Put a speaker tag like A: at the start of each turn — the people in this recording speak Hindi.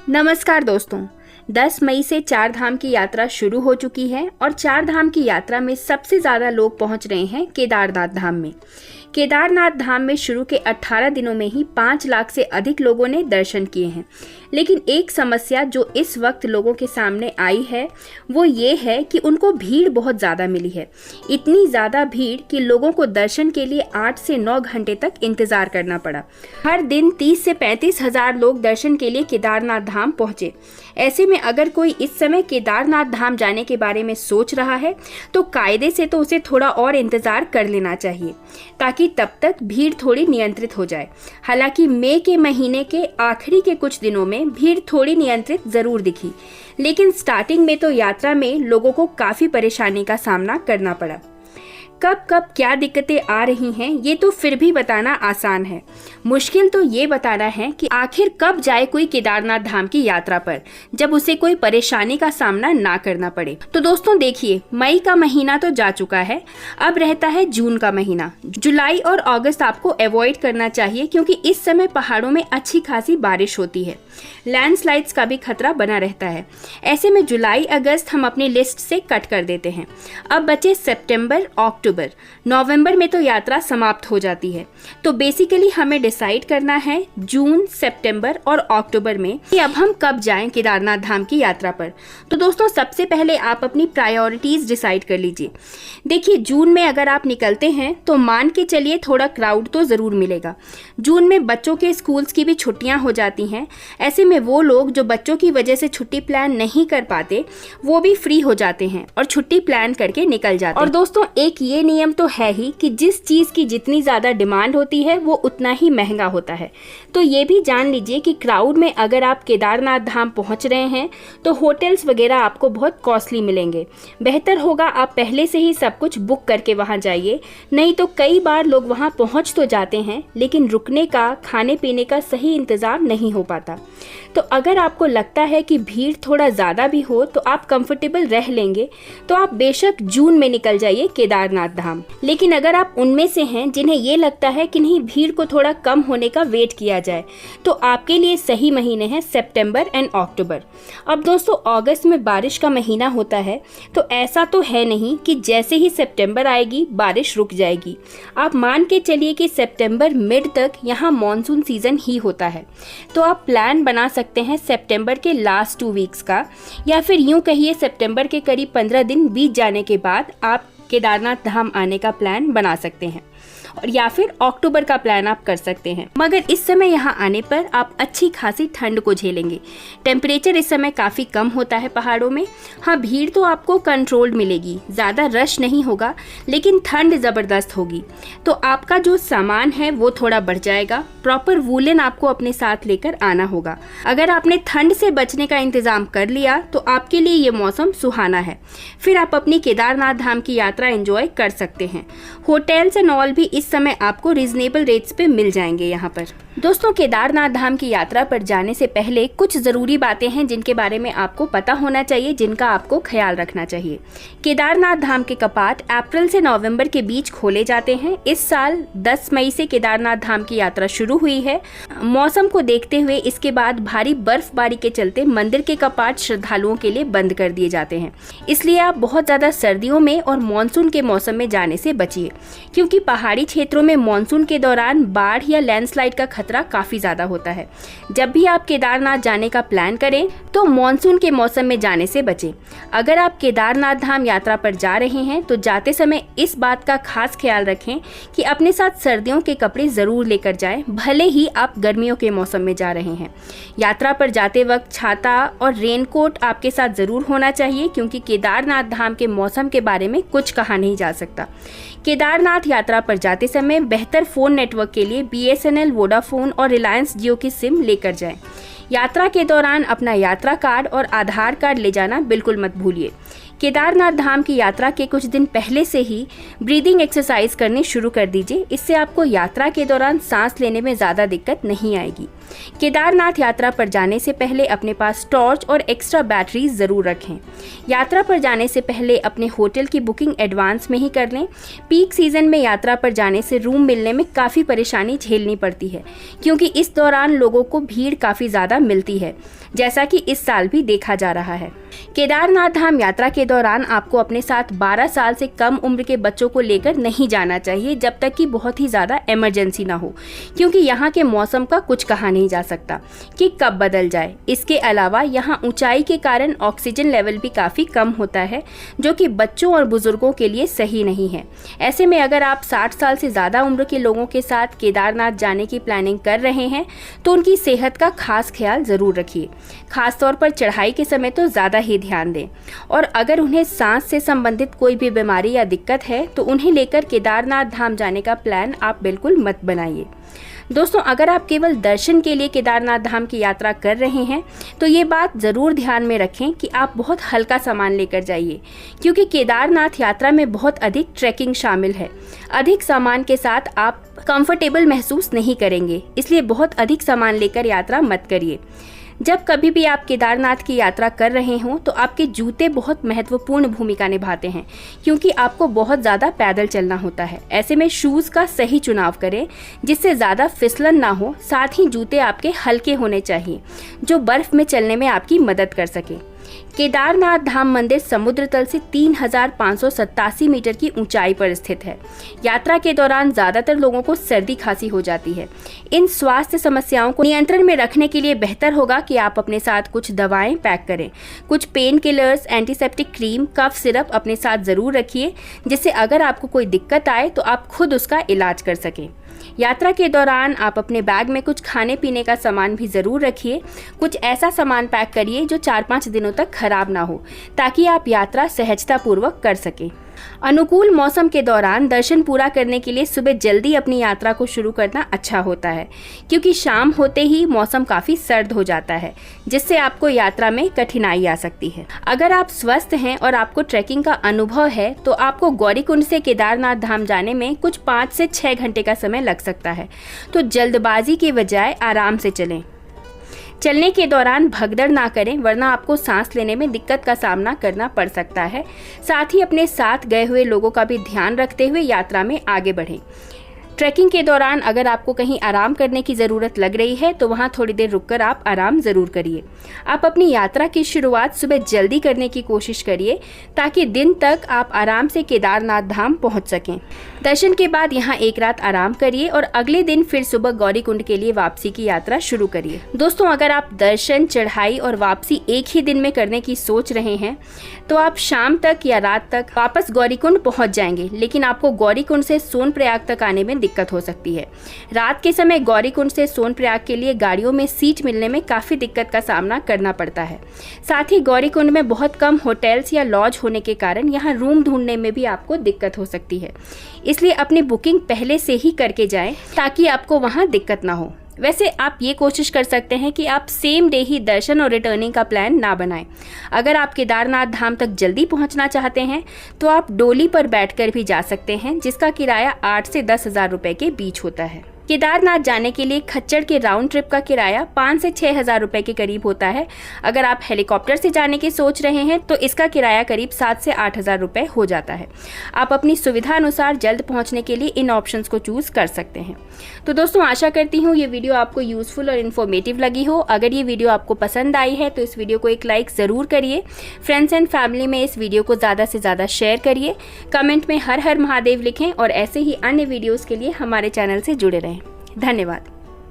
A: नमस्कार दोस्तों, 10 मई से चार धाम की यात्रा शुरू हो चुकी है और चार धाम की यात्रा में सबसे ज़्यादा लोग पहुंच रहे हैं केदारनाथ धाम में। केदारनाथ धाम में शुरू के 18 दिनों में ही 5 लाख से अधिक लोगों ने दर्शन किए हैं। लेकिन एक समस्या जो इस वक्त लोगों के सामने आई है वो ये है कि उनको भीड़ बहुत ज़्यादा मिली है। इतनी ज़्यादा भीड़ कि लोगों को दर्शन के लिए 8 से 9 घंटे तक इंतज़ार करना पड़ा। हर दिन 30 से 35 हज़ार लोग दर्शन के लिए केदारनाथ धाम पहुँचे। ऐसे में अगर कोई इस समय केदारनाथ धाम जाने के बारे में सोच रहा है तो कायदे से तो उसे थोड़ा और इंतज़ार कर लेना चाहिए ताकि तब तक भीड़ थोड़ी नियंत्रित हो जाए। हालांकि मई के महीने के आखिरी के कुछ दिनों में भीड़ थोड़ी नियंत्रित ज़रूर दिखी, लेकिन स्टार्टिंग में तो यात्रा में लोगों को काफ़ी परेशानी का सामना करना पड़ा। कब कब क्या दिक्कतें आ रही हैं ये तो फिर भी बताना आसान है, मुश्किल तो ये बताना है कि आखिर कब जाए कोई केदारनाथ धाम की यात्रा पर जब उसे कोई परेशानी का सामना ना करना पड़े। तो दोस्तों देखिए, मई का महीना तो जा चुका है, अब रहता है जून का महीना। जुलाई और अगस्त आपको अवॉइड करना चाहिए क्योंकि इस समय पहाड़ों में अच्छी खासी बारिश होती है, लैंडस्लाइड्स का भी खतरा बना रहता है। ऐसे में जुलाई अगस्त हम अपनी लिस्ट से कट कर देते हैं। अब बचे सितंबर, अक्टूबर, नवंबर में तो यात्रा समाप्त हो जाती है। तो बेसिकली हमें डिसाइड करना है जून, सितंबर और अक्टूबर में कि अब हम कब जाएं केदारनाथ धाम की यात्रा पर। तो दोस्तों सबसे पहले आप अपनी प्रायोरिटीज डिसाइड कर लीजिए। देखिए, जून में अगर आप निकलते हैं तो मान के चलिए थोड़ा क्राउड तो ज़रूर मिलेगा। जून में बच्चों के स्कूल्स की भी छुट्टियां हो जाती हैं। ऐसे में वो लोग जो बच्चों की वजह से छुट्टी प्लान नहीं कर पाते वो भी फ्री हो जाते हैं और छुट्टी प्लान करके निकल जाते हैं। और दोस्तों एक ये नियम तो है ही कि जिस चीज़ की जितनी ज़्यादा डिमांड होती है वो उतना ही महंगा होता है। तो ये भी जान लीजिए कि क्राउड में अगर आप केदारनाथ धाम पहुंच रहे हैं तो होटल्स वगैरह आपको बहुत कॉस्टली मिलेंगे। बेहतर होगा आप पहले से ही सब कुछ बुक करके वहां जाइए, नहीं तो कई बार लोग वहां पहुंच तो जाते हैं लेकिन रुकने का, खाने पीने का सही इंतज़ाम नहीं हो पाता। तो अगर आपको लगता है कि भीड़ थोड़ा ज़्यादा भी हो तो आप कंफर्टेबल रह लेंगे तो आप बेशक जून में निकल जाइए केदारनाथ धाम। लेकिन अगर आप उनमें से हैं जिन्हें ये लगता है कि नहीं, भीड़ को थोड़ा कम होने का वेट किया जाए, तो आपके लिए सही महीने हैं सितंबर एंड अक्टूबर। अब दोस्तों अगस्त में बारिश का महीना होता है, तो ऐसा तो है नहीं कि जैसे ही सितंबर आएगी बारिश रुक जाएगी। आप मान के चलिए कि सितंबर मिड तक यहाँ मॉनसून सीजन ही होता है। तो आप प्लान बना सकते हैं सितंबर के लास्ट 2 वीक्स का, या फिर यूं कहिए सितंबर के करीब 15 दिन बीत जाने के बाद आप केदारनाथ धाम आने का प्लान बना सकते हैं, और या फिर अक्टूबर का प्लान आप कर सकते हैं। मगर इस समय यहाँ आने पर आप अच्छी खासी ठंड को झेलेंगे। टेम्परेचर इस समय काफ़ी कम होता है पहाड़ों में। हाँ, भीड़ तो आपको कंट्रोल्ड मिलेगी, ज़्यादा रश नहीं होगा, लेकिन ठंड ज़बरदस्त होगी। तो आपका जो सामान है वो थोड़ा बढ़ जाएगा। प्रॉपर वूलन आपको अपने साथ लेकर आना होगा। अगर आपने ठंड से बचने का इंतज़ाम कर लिया तो आपके लिए ये मौसम सुहाना है। फिर आप अपनी केदारनाथ धाम की यात्रा एंजॉय कर सकते हैं। होटल्स एंड ऑल भी इस समय आपको रीजनेबल रेट्स पे मिल जाएंगे यहाँ पर। दोस्तों केदारनाथ धाम की यात्रा पर जाने से पहले कुछ ज़रूरी बातें हैं जिनके बारे में आपको पता होना चाहिए, जिनका आपको ख्याल रखना चाहिए। केदारनाथ धाम के कपाट अप्रैल से नवंबर के बीच खोले जाते हैं। इस साल 10 मई से केदारनाथ धाम की यात्रा शुरू हुई है। मौसम को देखते हुए इसके बाद भारी बर्फबारी के चलते मंदिर के कपाट श्रद्धालुओं के लिए बंद कर दिए जाते हैं। इसलिए आप बहुत ज़्यादा सर्दियों में और मानसून के मौसम में जाने से बचिए, क्योंकि पहाड़ी क्षेत्रों में मानसून के दौरान बाढ़ या लैंडस्लाइड का खतरा काफ़ी ज़्यादा होता है। जब भी आप केदारनाथ जाने का प्लान करें तो मानसून के मौसम में जाने से बचें। अगर आप केदारनाथ धाम यात्रा पर जा रहे हैं तो जाते समय इस बात का खास ख्याल रखें कि अपने साथ सर्दियों के कपड़े ज़रूर लेकर जाएं, भले ही आप गर्मियों के मौसम में जा रहे हैं। यात्रा पर जाते वक्त छाता और रेनकोट आपके साथ ज़रूर होना चाहिए, क्योंकि केदारनाथ धाम के मौसम के बारे में कुछ कहा नहीं जा सकता। केदारनाथ यात्रा पर जाते समय बेहतर फ़ोन नेटवर्क के लिए BSNL, वोडाफोन और रिलायंस जियो की सिम लेकर जाएं। यात्रा के दौरान अपना यात्रा कार्ड और आधार कार्ड ले जाना बिल्कुल मत भूलिए। केदारनाथ धाम की यात्रा के कुछ दिन पहले से ही ब्रीदिंग एक्सरसाइज करनी शुरू कर दीजिए। इससे आपको यात्रा के दौरान सांस लेने में ज़्यादा दिक्कत नहीं आएगी। केदारनाथ यात्रा पर जाने से पहले अपने पास टॉर्च और एक्स्ट्रा बैटरी ज़रूर रखें। यात्रा पर जाने से पहले अपने होटल की बुकिंग एडवांस में ही कर लें। पीक सीज़न में यात्रा पर जाने से रूम मिलने में काफ़ी परेशानी झेलनी पड़ती है, क्योंकि इस दौरान लोगों को भीड़ काफ़ी ज़्यादा मिलती है, जैसा कि इस साल भी देखा जा रहा है। केदारनाथ धाम यात्रा के दौरान आपको अपने साथ 12 साल से कम उम्र के बच्चों को लेकर नहीं जाना चाहिए, जब तक कि बहुत ही ज़्यादा इमरजेंसी ना हो, क्योंकि यहाँ के मौसम का कुछ कहा नहीं जा सकता कि कब बदल जाए। इसके अलावा यहाँ ऊंचाई के कारण ऑक्सीजन लेवल भी काफ़ी कम होता है, जो कि बच्चों और बुजुर्गों के लिए सही नहीं है। ऐसे में अगर आप 60 साल से ज़्यादा उम्र के लोगों के साथ केदारनाथ जाने की प्लानिंग कर रहे हैं तो उनकी सेहत का खास ख्याल ज़रूर रखिए। खासतौर पर चढ़ाई के समय तो ज़्यादा ही ध्यान दें, और अगर उन्हें सांस से संबंधित कोई भी बीमारी या दिक्कत है तो उन्हें लेकर केदारनाथ धाम जाने का प्लान आप बिल्कुल मत बनाइए। दोस्तों, अगर आप केवल दर्शन के लिए केदारनाथ धाम की यात्रा कर रहे हैं तो ये बात ज़रूर ध्यान में रखें कि आप बहुत हल्का सामान लेकर जाइए, क्योंकि केदारनाथ यात्रा में बहुत अधिक ट्रैकिंग शामिल है। अधिक सामान के साथ आप कंफर्टेबल महसूस नहीं करेंगे, इसलिए बहुत अधिक सामान लेकर यात्रा मत करिए। जब कभी भी आप केदारनाथ की यात्रा कर रहे हों तो आपके जूते बहुत महत्वपूर्ण भूमिका निभाते हैं, क्योंकि आपको बहुत ज़्यादा पैदल चलना होता है। ऐसे में शूज़ का सही चुनाव करें, जिससे ज़्यादा फिसलन ना हो। साथ ही जूते आपके हल्के होने चाहिए, जो बर्फ़ में चलने में आपकी मदद कर सके। केदारनाथ धाम मंदिर समुद्र तल से 3587 मीटर की ऊंचाई पर स्थित है। यात्रा के दौरान ज़्यादातर लोगों को सर्दी खांसी हो जाती है। इन स्वास्थ्य समस्याओं को नियंत्रण में रखने के लिए बेहतर होगा कि आप अपने साथ कुछ दवाएं पैक करें। कुछ painkillers, antiseptic cream, cough syrup अपने साथ ज़रूर रखिए, जिससे अगर आपको कोई दिक्कत आए तो आप खुद उसका इलाज कर सकें। यात्रा के दौरान आप अपने बैग में कुछ खाने पीने का सामान भी ज़रूर रखिए। कुछ ऐसा सामान पैक करिए जो 4-5 दिनों तक खराब ना हो, ताकि आप यात्रा सहजतापूर्वक कर सकें। अनुकूल मौसम के दौरान दर्शन पूरा करने के लिए सुबह जल्दी अपनी यात्रा को शुरू करना अच्छा होता है, क्योंकि शाम होते ही मौसम काफ़ी सर्द हो जाता है, जिससे आपको यात्रा में कठिनाई आ सकती है। अगर आप स्वस्थ हैं और आपको ट्रैकिंग का अनुभव है तो आपको गौरीकुंड से केदारनाथ धाम जाने में कुछ 5 से 6 घंटे का समय लग सकता है, तो जल्दबाजी के बजाय आराम से चलें। चलने के दौरान भगदड़ ना करें, वरना आपको सांस लेने में दिक्कत का सामना करना पड़ सकता है। साथ ही अपने साथ गए हुए लोगों का भी ध्यान रखते हुए यात्रा में आगे बढ़ें। ट्रैकिंग के दौरान अगर आपको कहीं आराम करने की ज़रूरत लग रही है तो वहाँ थोड़ी देर रुककर आप आराम ज़रूर करिए। आप अपनी यात्रा की शुरुआत सुबह जल्दी करने की कोशिश करिए, ताकि दिन तक आप आराम से केदारनाथ धाम पहुँच सकें। दर्शन के बाद यहाँ एक रात आराम करिए और अगले दिन फिर सुबह गौरीकुंड के लिए वापसी की यात्रा शुरू करिए। दोस्तों, अगर आप दर्शन, चढ़ाई और वापसी एक ही दिन में करने की सोच रहे हैं तो आप शाम तक या रात तक वापस गौरीकुंड पहुँच जाएंगे, लेकिन आपको गौरीकुंड से सोनप्रयाग तक आने में दिक्कत हो सकती है। रात के समय गौरीकुंड से सोनप्रयाग के लिए गाड़ियों में सीट मिलने में काफ़ी दिक्कत का सामना करना पड़ता है। साथ ही गौरीकुंड में बहुत कम होटल्स या लॉज होने के कारण यहाँ रूम ढूंढने में भी आपको दिक्कत हो सकती है, इसलिए अपनी बुकिंग पहले से ही करके जाएं, ताकि आपको वहाँ दिक्कत ना हो। वैसे आप ये कोशिश कर सकते हैं कि आप सेम डे ही दर्शन और रिटर्निंग का प्लान ना बनाएं। अगर आप केदारनाथ धाम तक जल्दी पहुंचना चाहते हैं तो आप डोली पर बैठकर भी जा सकते हैं, जिसका किराया 8 से 10 हज़ार रुपये के बीच होता है। केदारनाथ जाने के लिए खच्चर के राउंड ट्रिप का किराया 5 से 6 हज़ार रुपये के करीब होता है। अगर आप हेलीकॉप्टर से जाने की सोच रहे हैं तो इसका किराया करीब 7 से 8 हज़ार रुपये हो जाता है। आप अपनी सुविधा अनुसार जल्द पहुंचने के लिए इन ऑप्शंस को चूज़ कर सकते हैं। तो दोस्तों, आशा करती हूँ ये वीडियो आपको यूज़फुल और इन्फॉर्मेटिव लगी हो। अगर ये वीडियो आपको पसंद आई है तो इस वीडियो को एक लाइक ज़रूर करिए। फ्रेंड्स एंड फैमिली में इस वीडियो को ज़्यादा से ज़्यादा शेयर करिए। कमेंट में हर हर महादेव लिखें और ऐसे ही अन्य वीडियोज़ के लिए हमारे चैनल से जुड़े रहें। धन्यवाद।